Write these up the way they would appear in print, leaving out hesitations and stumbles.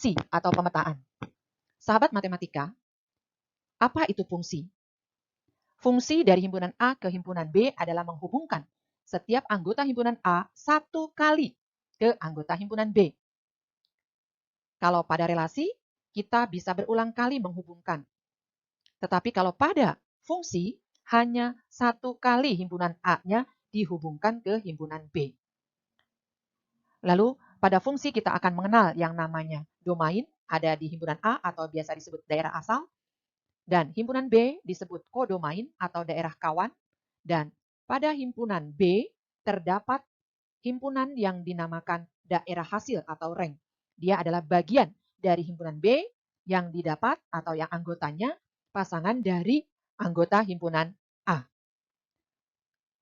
Fungsi atau pemetaan. Sahabat matematika, apa itu fungsi? Fungsi dari himpunan A ke himpunan B adalah menghubungkan setiap anggota himpunan A satu kali ke anggota himpunan B. Kalau pada relasi, kita bisa berulang kali menghubungkan. Tetapi kalau pada fungsi, hanya satu kali himpunan A-nya dihubungkan ke himpunan B. Lalu pada fungsi kita akan mengenal yang namanya domain, ada di himpunan A atau biasa disebut daerah asal, dan himpunan B disebut kodomain atau daerah kawan, dan pada himpunan B terdapat himpunan yang dinamakan daerah hasil atau rank. Dia adalah bagian dari himpunan B yang didapat atau yang anggotanya pasangan dari anggota himpunan A.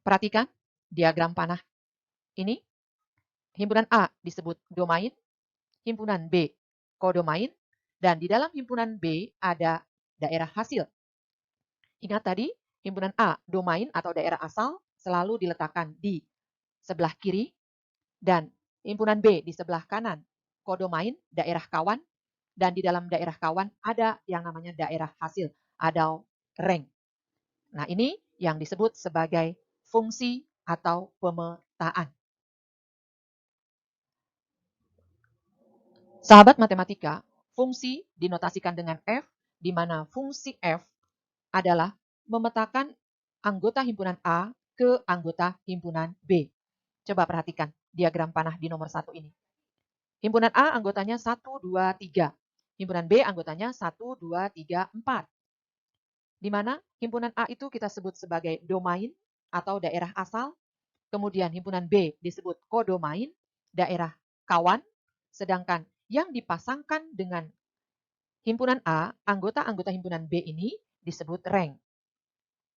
Perhatikan diagram panah ini. Himpunan A disebut domain, himpunan B kodomain, dan di dalam himpunan B ada daerah hasil. Ingat tadi, himpunan A domain atau daerah asal selalu diletakkan di sebelah kiri, dan himpunan B di sebelah kanan kodomain, daerah kawan, dan di dalam daerah kawan ada yang namanya daerah hasil atau rank. Nah, ini yang disebut sebagai fungsi atau pemetaan. Sahabat matematika, fungsi dinotasikan dengan F, di mana fungsi F adalah memetakan anggota himpunan A ke anggota himpunan B. Coba perhatikan diagram panah di nomor 1 ini. Himpunan A anggotanya 1, 2, 3. Himpunan B anggotanya 1, 2, 3, 4. Di mana himpunan A itu kita sebut sebagai domain atau daerah asal. Kemudian himpunan B disebut kodomain, daerah kawan. Sedangkan yang dipasangkan dengan himpunan A, anggota-anggota himpunan B ini disebut rank.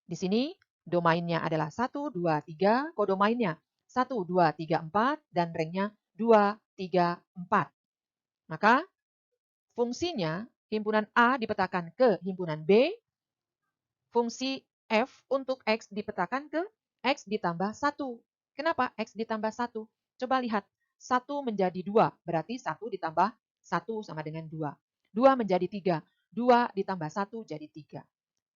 Di sini domainnya adalah 1, 2, 3, kodomainnya 1, 2, 3, 4, dan ranknya 2, 3, 4. Maka fungsinya himpunan A dipetakan ke himpunan B, fungsi F untuk X dipetakan ke X ditambah 1. Kenapa X ditambah 1? Coba lihat, 1 menjadi 2, berarti 1 ditambah 1 sama dengan 2. 2 menjadi 3, 2 ditambah 1 jadi 3.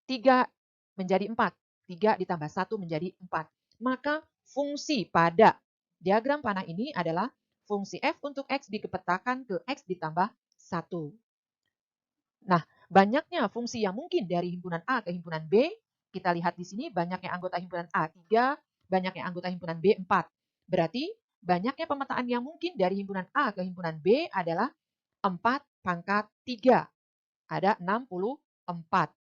3 menjadi 4, 3 ditambah 1 menjadi 4. Maka fungsi pada diagram panah ini adalah fungsi F untuk X dipetakan ke X ditambah 1. Nah, banyaknya fungsi yang mungkin dari himpunan A ke himpunan B, kita lihat di sini banyaknya anggota himpunan A 3, banyaknya anggota himpunan B 4. Berarti banyaknya pemetaan yang mungkin dari himpunan A ke himpunan B adalah 4 pangkat 3. Ada 64.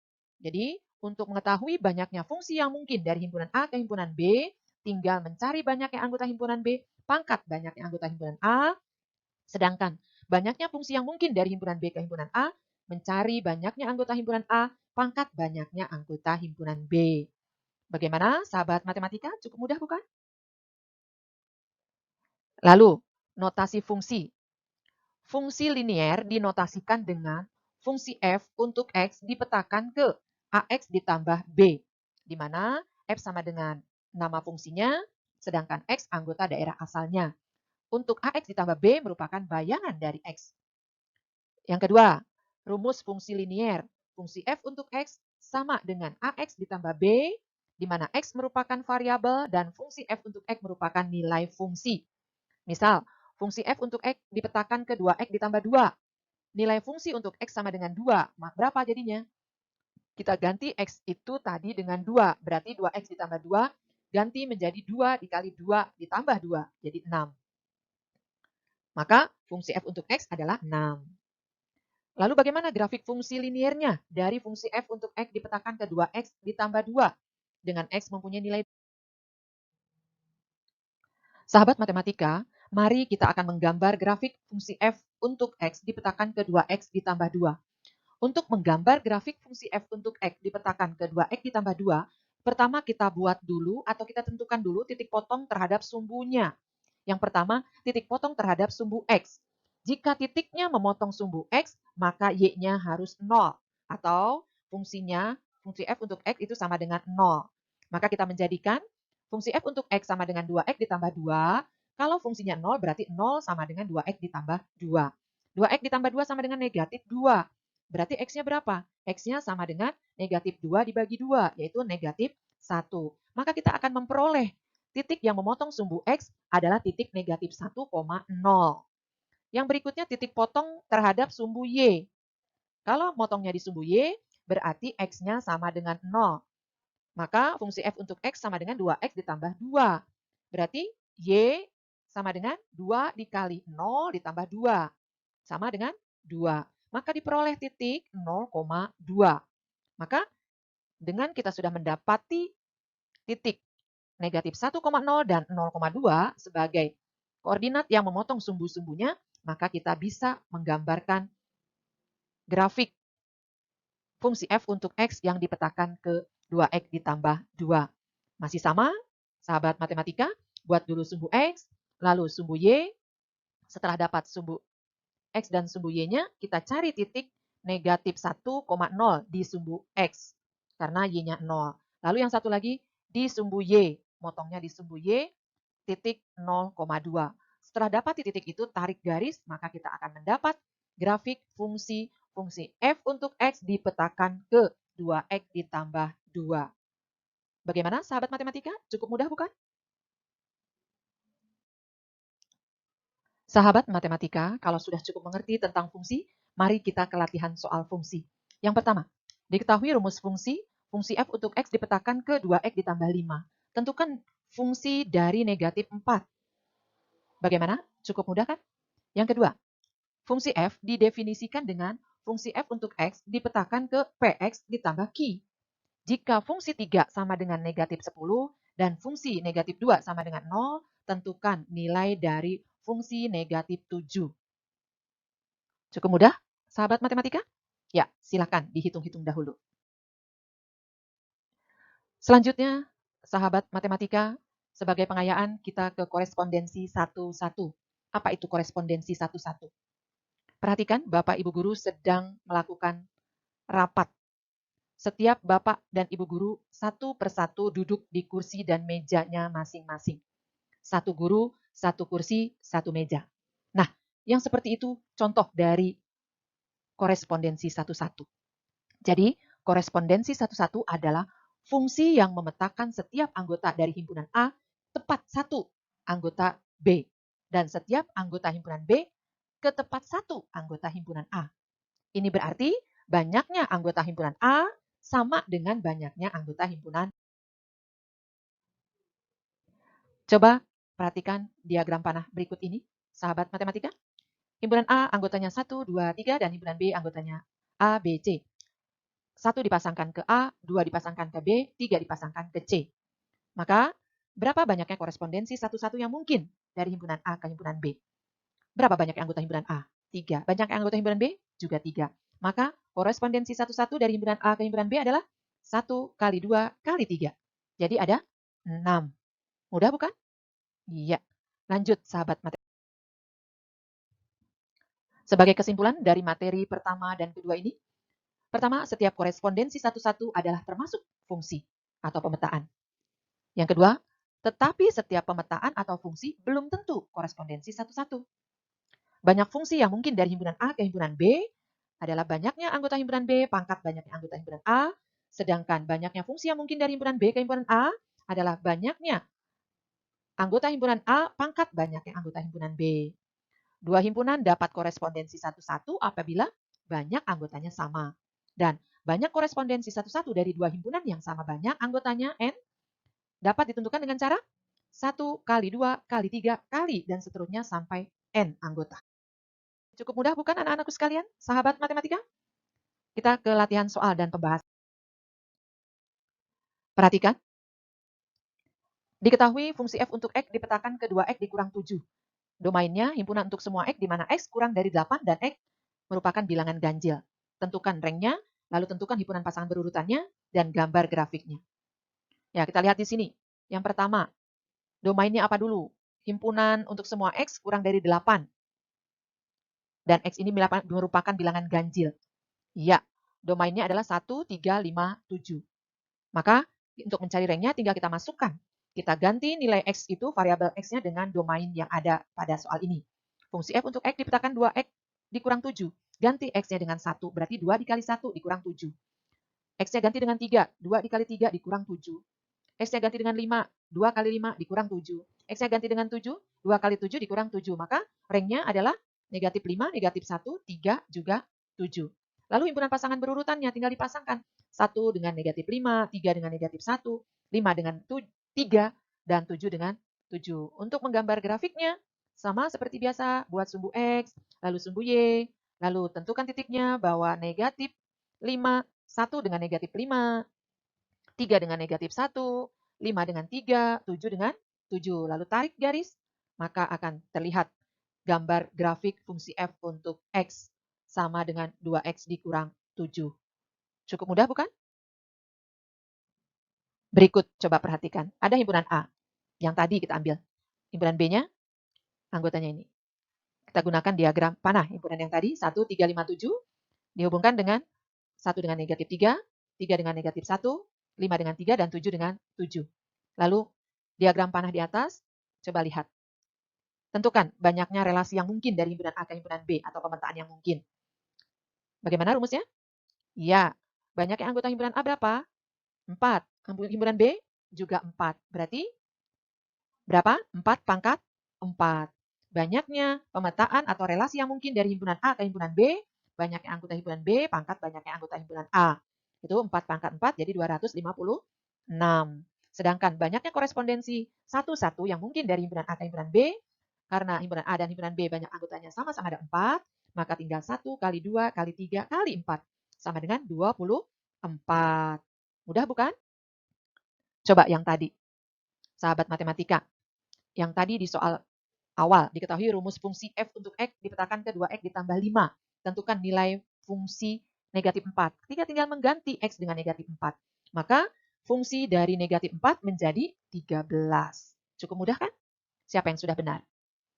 Jadi, untuk mengetahui banyaknya fungsi yang mungkin dari himpunan A ke himpunan B, tinggal mencari banyaknya anggota himpunan B, pangkat banyaknya anggota himpunan A, sedangkan banyaknya fungsi yang mungkin dari himpunan B ke himpunan A, mencari banyaknya anggota himpunan A, pangkat banyaknya anggota himpunan B. Bagaimana, sahabat matematika? Cukup mudah bukan? Lalu, notasi fungsi. Fungsi linier dinotasikan dengan fungsi F untuk X dipetakan ke AX ditambah B, di mana F sama dengan nama fungsinya, sedangkan X anggota daerah asalnya. Untuk AX ditambah B merupakan bayangan dari X. Yang kedua, rumus fungsi linier. Fungsi F untuk X sama dengan AX ditambah B, di mana X merupakan variabel dan fungsi F untuk X merupakan nilai fungsi. Misal, fungsi F untuk X dipetakan ke 2X ditambah 2. Nilai fungsi untuk X sama dengan 2. Berapa jadinya? Kita ganti X itu tadi dengan 2. Berarti 2X ditambah 2 ganti menjadi 2 dikali 2 ditambah 2. Jadi 6. Maka fungsi F untuk X adalah 6. Lalu bagaimana grafik fungsi liniernya? Dari fungsi F untuk X dipetakan ke 2X ditambah 2. Dengan X mempunyai nilai. Sahabat matematika, mari kita akan menggambar grafik fungsi F untuk X dipetakan ke 2X ditambah 2. Untuk menggambar grafik fungsi F untuk X dipetakan ke 2X ditambah 2, pertama kita buat dulu atau kita tentukan dulu titik potong terhadap sumbunya. Yang pertama, titik potong terhadap sumbu X. Jika titiknya memotong sumbu X, maka Y-nya harus 0. Atau fungsi F untuk X itu sama dengan 0. Maka kita menjadikan fungsi F untuk X sama dengan 2X ditambah 2. Kalau fungsinya 0 berarti 0 sama dengan 2X ditambah 2. 2x ditambah 2 sama dengan negatif 2. Berarti x-nya berapa? X-nya sama dengan negatif 2 dibagi 2, yaitu negatif 1. Maka kita akan memperoleh titik yang memotong sumbu x adalah titik negatif 1,0. Yang berikutnya titik potong terhadap sumbu y. Kalau motongnya di sumbu y, berarti x-nya sama dengan 0. Maka fungsi f untuk x sama dengan 2x ditambah 2. Berarti y sama dengan 2 dikali 0 ditambah 2. Sama dengan 2. Maka diperoleh titik 0,2. Maka dengan kita sudah mendapati titik negatif 1,0 dan 0,2 sebagai koordinat yang memotong sumbu-sumbunya, maka kita bisa menggambarkan grafik fungsi f untuk x yang dipetakan ke 2x ditambah 2. Masih sama, sahabat matematika, buat dulu sumbu x, lalu sumbu y. Setelah dapat sumbu x dan sumbu y-nya, kita cari titik negatif 1,0 di sumbu x, karena y-nya 0. Lalu yang satu lagi di sumbu y, motongnya di sumbu y, titik 0,2. Setelah dapat titik itu, tarik garis, maka kita akan mendapat grafik fungsi f untuk x dipetakan ke 2x ditambah 2. Bagaimana sahabat matematika? Cukup mudah bukan? Sahabat matematika, kalau sudah cukup mengerti tentang fungsi, mari kita ke latihan soal fungsi. Yang pertama, diketahui rumus fungsi f untuk x dipetakan ke 2x ditambah 5. Tentukan fungsi dari negatif 4. Bagaimana? Cukup mudah kan? Yang kedua, fungsi f didefinisikan dengan fungsi f untuk x dipetakan ke px ditambah q. Jika fungsi 3 sama dengan negatif 10 dan fungsi negatif 2 sama dengan 0, tentukan nilai dari fungsi negatif 7. Cukup mudah, sahabat matematika? Ya, silakan dihitung-hitung dahulu. Selanjutnya, sahabat matematika, sebagai pengayaan kita ke korespondensi 1-1. Apa itu korespondensi 1-1? Perhatikan, Bapak Ibu Guru sedang melakukan rapat. Setiap Bapak dan Ibu Guru satu persatu duduk di kursi dan mejanya masing-masing. Satu guru, satu kursi, satu meja. Nah, yang seperti itu contoh dari korespondensi 1-1. Jadi, korespondensi 1-1 adalah fungsi yang memetakan setiap anggota dari himpunan A tepat satu anggota B. Dan setiap anggota himpunan B ke tepat satu anggota himpunan A. Ini berarti banyaknya anggota himpunan A sama dengan banyaknya anggota himpunan. Coba perhatikan diagram panah berikut ini, sahabat matematika. Himpunan A anggotanya 1, 2, 3, dan himpunan B anggotanya A, B, C. 1 dipasangkan ke A, 2 dipasangkan ke B, 3 dipasangkan ke C. Maka, berapa banyaknya korespondensi satu-satu yang mungkin dari himpunan A ke himpunan B? Berapa banyak anggota himpunan A? 3. Banyak anggota himpunan B? Juga 3. Maka, korespondensi satu-satu dari himpunan A ke himpunan B adalah 1 kali 2 kali 3. Jadi ada 6. Mudah bukan? Iya. Lanjut, sahabat matematika. Sebagai kesimpulan dari materi pertama dan kedua ini, pertama, setiap korespondensi satu-satu adalah termasuk fungsi atau pemetaan. Yang kedua, tetapi setiap pemetaan atau fungsi belum tentu korespondensi satu-satu. Banyak fungsi yang mungkin dari himpunan A ke himpunan B adalah banyaknya anggota himpunan B, pangkat banyaknya anggota himpunan A, sedangkan banyaknya fungsi yang mungkin dari himpunan B ke himpunan A adalah banyaknya anggota himpunan A, pangkat banyaknya anggota himpunan B. Dua himpunan dapat korespondensi satu-satu apabila banyak anggotanya sama. Dan banyak korespondensi satu-satu dari dua himpunan yang sama banyak anggotanya N dapat ditentukan dengan cara 1 kali 2 kali 3 kali dan seterusnya sampai N anggota. Cukup mudah bukan anak-anakku sekalian, sahabat matematika? Kita ke latihan soal dan pembahasan. Perhatikan. Diketahui fungsi f untuk x dipetakan ke 2x dikurang 7. Domainnya himpunan untuk semua x di mana x kurang dari 8 dan x merupakan bilangan ganjil. Tentukan ranknya, lalu tentukan himpunan pasangan berurutannya, dan gambar grafiknya. Ya, kita lihat di sini. Yang pertama, domainnya apa dulu? Himpunan untuk semua x kurang dari 8. Dan x ini merupakan bilangan ganjil. Ya, domainnya adalah 1, 3, 5, 7. Maka, untuk mencari ranknya tinggal kita masukkan. Kita ganti nilai x itu, variabel x-nya dengan domain yang ada pada soal ini. Fungsi f untuk x dipetakan 2x dikurang 7. Ganti X-nya dengan 1, berarti 2 dikali 1 dikurang 7. X-nya ganti dengan 3, 2 dikali 3 dikurang 7. X-nya ganti dengan 5, 2 kali 5 dikurang 7. X-nya ganti dengan 7, 2 kali 7 dikurang 7. Maka rangnya adalah negatif 5, negatif 1, 3, juga 7. Lalu himpunan pasangan berurutannya tinggal dipasangkan. 1 dengan negatif 5, 3 dengan negatif 1, 5 dengan 3, dan 7 dengan 7. Untuk menggambar grafiknya, sama seperti biasa, buat sumbu X, lalu sumbu Y, lalu tentukan titiknya bahwa negatif 5, 1 dengan negatif 5, 3 dengan negatif 1, 5 dengan 3, 7 dengan 7. Lalu tarik garis, maka akan terlihat gambar grafik fungsi f untuk X sama dengan 2X dikurang 7. Cukup mudah bukan? Berikut coba perhatikan. Ada himpunan A yang tadi kita ambil. Himpunan B-nya, anggotanya ini. Kita gunakan diagram panah. Himpunan yang tadi, 1, 3, 5, 7, dihubungkan dengan 1 dengan negatif 3, 3 dengan negatif 1, 5 dengan 3, dan 7 dengan 7. Lalu diagram panah di atas, coba lihat. Tentukan banyaknya relasi yang mungkin dari himpunan A ke himpunan B atau pemetaan yang mungkin. Bagaimana rumusnya? Iya, banyaknya anggota himpunan A berapa? 4. Himpunan B juga 4. Berarti berapa? 4 pangkat 4. Banyaknya pemetaan atau relasi yang mungkin dari himpunan A ke himpunan B, banyaknya anggota himpunan B pangkat banyaknya anggota himpunan A. Itu 4 pangkat 4 jadi 256. Sedangkan banyaknya korespondensi satu-satu yang mungkin dari himpunan A ke himpunan B, karena himpunan A dan himpunan B banyak anggotanya sama-sama ada 4, maka tinggal 1 kali 2 kali 3 kali 4 sama dengan 24. Mudah bukan? Coba yang tadi, sahabat matematika. Yang tadi di soal awal, diketahui rumus fungsi f untuk x dipetakan ke 2x ditambah 5. Tentukan nilai fungsi negatif 4. Ketika tinggal mengganti x dengan negatif 4, maka fungsi dari negatif 4 menjadi 13. Cukup mudah kan? Siapa yang sudah benar?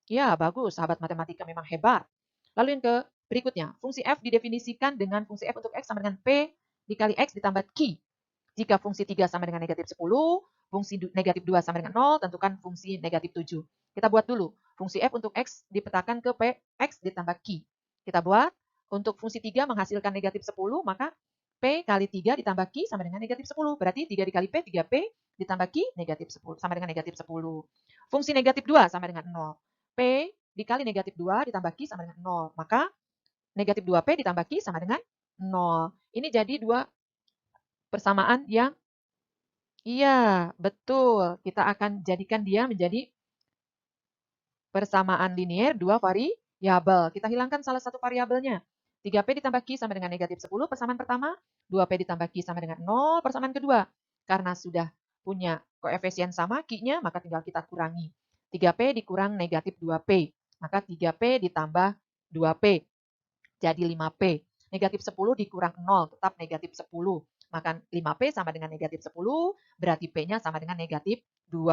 Ya, bagus. Sahabat matematika memang hebat. Lalu yang ke berikutnya, fungsi f didefinisikan dengan fungsi f untuk x sama dengan p dikali x ditambah q. Jika fungsi 3 sama dengan negatif 10, fungsi negatif 2 sama dengan 0, tentukan fungsi negatif 7. Kita buat dulu. Fungsi f untuk x dipetakan ke p, x ditambah q. Kita buat. Untuk fungsi 3 menghasilkan negatif 10, maka p kali 3 ditambah q sama dengan negatif 10. Berarti 3 dikali p, 3p ditambah q negatif 10, sama dengan negatif 10. Fungsi negatif 2 sama dengan 0. P dikali negatif 2 ditambah q sama dengan 0. Maka negatif 2p ditambah q sama dengan 0. Ini jadi dua persamaan yang iya, betul. Kita akan jadikan dia menjadi persamaan linier dua variabel. Kita hilangkan salah satu variabelnya. 3p ditambah q sama dengan negatif 10 persamaan pertama, 2p ditambah q sama dengan 0 persamaan kedua. Karena sudah punya koefisien sama q-nya, maka tinggal kita kurangi. 3p dikurang negatif 2p, maka 3p ditambah 2p, jadi 5p. Negatif 10 dikurang 0, tetap negatif 10. Maka 5p sama dengan negatif 10, berarti p-nya sama dengan negatif 2.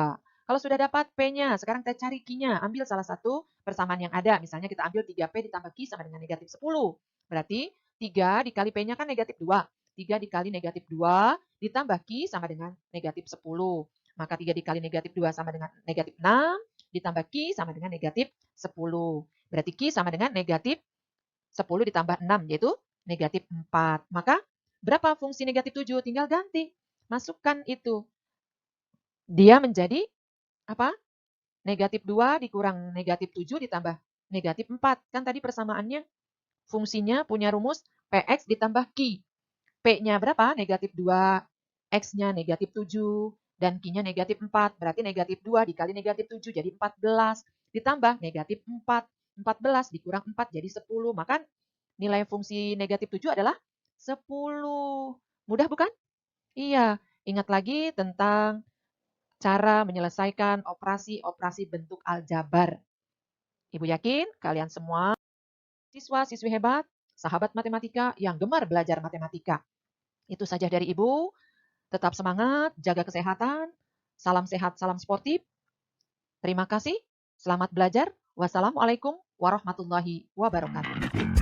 Kalau sudah dapat p-nya, sekarang kita cari q-nya. Ambil salah satu persamaan yang ada. Misalnya kita ambil 3p ditambah q sama dengan negatif 10. Berarti 3 dikali p-nya kan negatif 2. 3 dikali negatif 2 ditambah q sama dengan negatif 10. Maka 3 dikali negatif 2 sama dengan negatif 6, ditambah q sama dengan negatif 10. Berarti q sama dengan negatif 10 ditambah 6, yaitu negatif 4. Maka berapa fungsi negatif 7? Tinggal ganti. Masukkan itu. Dia menjadi apa? Negatif 2 dikurang negatif 7 ditambah negatif 4. Kan tadi persamaannya fungsinya punya rumus Px ditambah Q. P-nya berapa? Negatif 2. X-nya negatif 7. Dan Q-nya negatif 4. Berarti negatif 2 dikali negatif 7 jadi 14. Ditambah negatif 4. 14 dikurang 4 jadi 10. Maka nilai fungsi negatif 7 adalah 10. Mudah bukan? Iya. Ingat lagi tentang cara menyelesaikan operasi-operasi bentuk aljabar. Ibu yakin kalian semua siswa-siswi hebat, sahabat matematika yang gemar belajar matematika. Itu saja dari Ibu. Tetap semangat, jaga kesehatan. Salam sehat, salam sportif. Terima kasih. Selamat belajar. Wassalamualaikum warahmatullahi wabarakatuh.